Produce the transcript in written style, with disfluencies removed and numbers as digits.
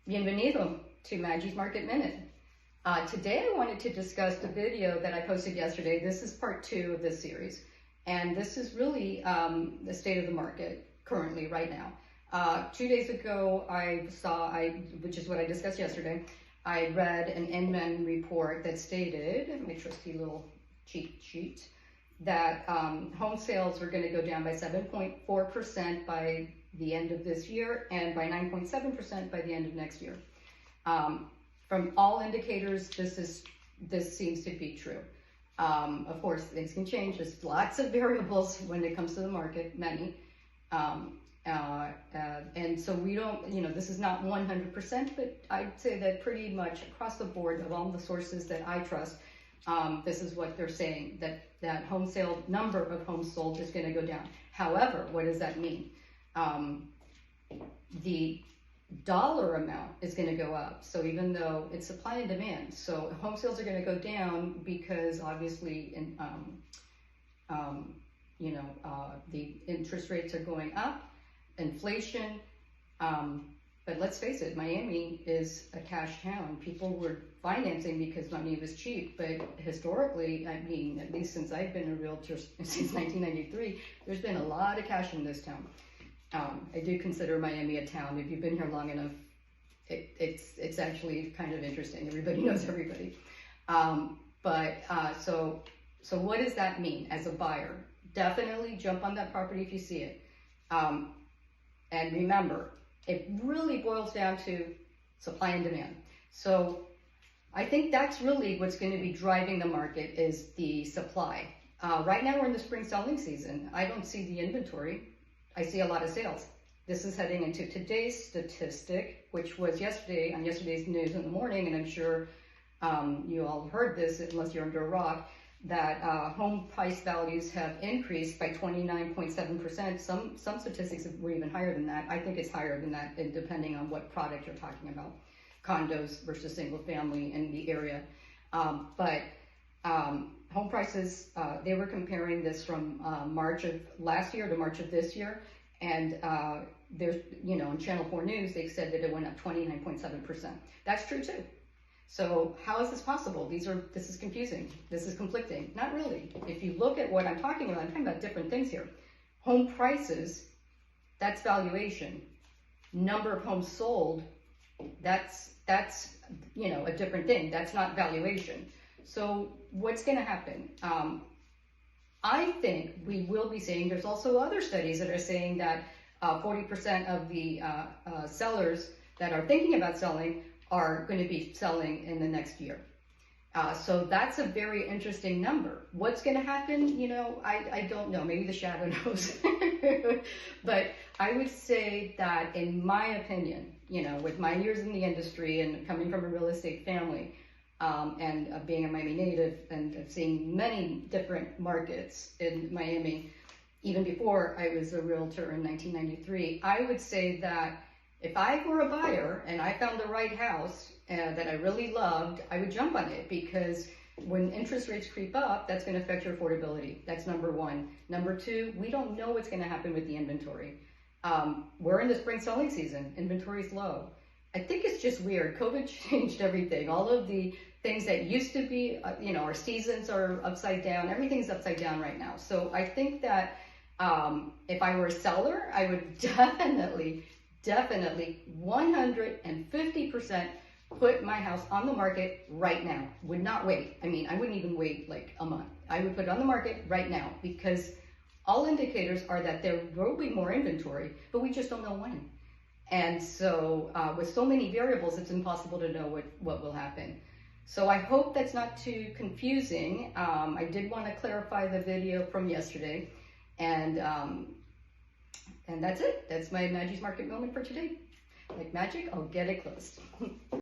Bienvenido to Maji's Market Minute. Today I wanted to discuss the video that I posted yesterday. This is part 2 of this series, and this is really the state of the market currently right now. 2 days ago which is what I discussed yesterday, I read an Inman report that stated, my trusty little cheat sheet, that home sales were going to go down by 7.4% by the end of this year and by 9.7% by the end of next year. From all indicators, this seems to be true. Of course, things can change. There's lots of variables when it comes to the market, many. And so we don't, this is not 100%, but I'd say that pretty much across the board of all the sources that I trust, this is what they're saying, that home sale number of homes sold is going to go down. However, what does that mean? The dollar amount is going to go up. So even though it's supply and demand, so home sales are going to go down because obviously, the interest rates are going up, inflation. But let's face it, Miami is a cash town. People were financing because money was cheap. But historically, I mean, at least since I've been a realtor since 1993, there's been a lot of cash in this town. I do consider Miami a town. If you've been here long enough, it's actually kind of interesting. Everybody knows everybody. So what does that mean as a buyer? Definitely jump on that property if you see it. And remember, it really boils down to supply and demand. So I think that's really what's going to be driving the market is the supply. Right now we're in the spring selling season. I don't see the inventory. I see a lot of sales. This is heading into today's statistic, which was yesterday, on yesterday's news in the morning, and I'm sure you all heard this, unless you're under a rock, that home price values have increased by 29.7%. Some statistics were even higher than that. I think it's higher than that, depending on what product you're talking about, condos versus single family in the area. Home prices, they were comparing this from March of last year to March of this year. And there's, on Channel 4 News, they said that it went up 29.7%. That's true too. So how is this possible? This is confusing. This is conflicting. Not really. If you look at what I'm talking about different things here. Home prices, that's valuation. Number of homes sold, that's a different thing. That's not valuation. So what's going to happen? I think we will be seeing, there's also other studies that are saying that 40% of the sellers that are thinking about selling are going to be selling in the next year. So that's a very interesting number. What's going to happen? I don't know. Maybe the shadow knows. But I would say that, in my opinion, with my years in the industry and coming from a real estate family, and being a Miami native and seeing many different markets in Miami, even before I was a realtor in 1993, I would say that if I were a buyer and I found the right house that I really loved, I would jump on it, because when interest rates creep up, that's going to affect your affordability. That's number one. Number two, we don't know what's going to happen with the inventory. We're in the spring selling season. Inventory is low. I think it's just weird. COVID changed everything. All of the things that used to be, our seasons are upside down. Everything's upside down right now. So I think that if I were a seller, I would definitely 150% put my house on the market right now. Would not wait. I mean, I wouldn't even wait like a month. I would put it on the market right now, because all indicators are that there will be more inventory, but we just don't know when. And so with so many variables, it's impossible to know what will happen. So I hope that's not too confusing. I did want to clarify the video from yesterday. And that's it. That's my Maji's Market moment for today. Like magic, I'll get it closed.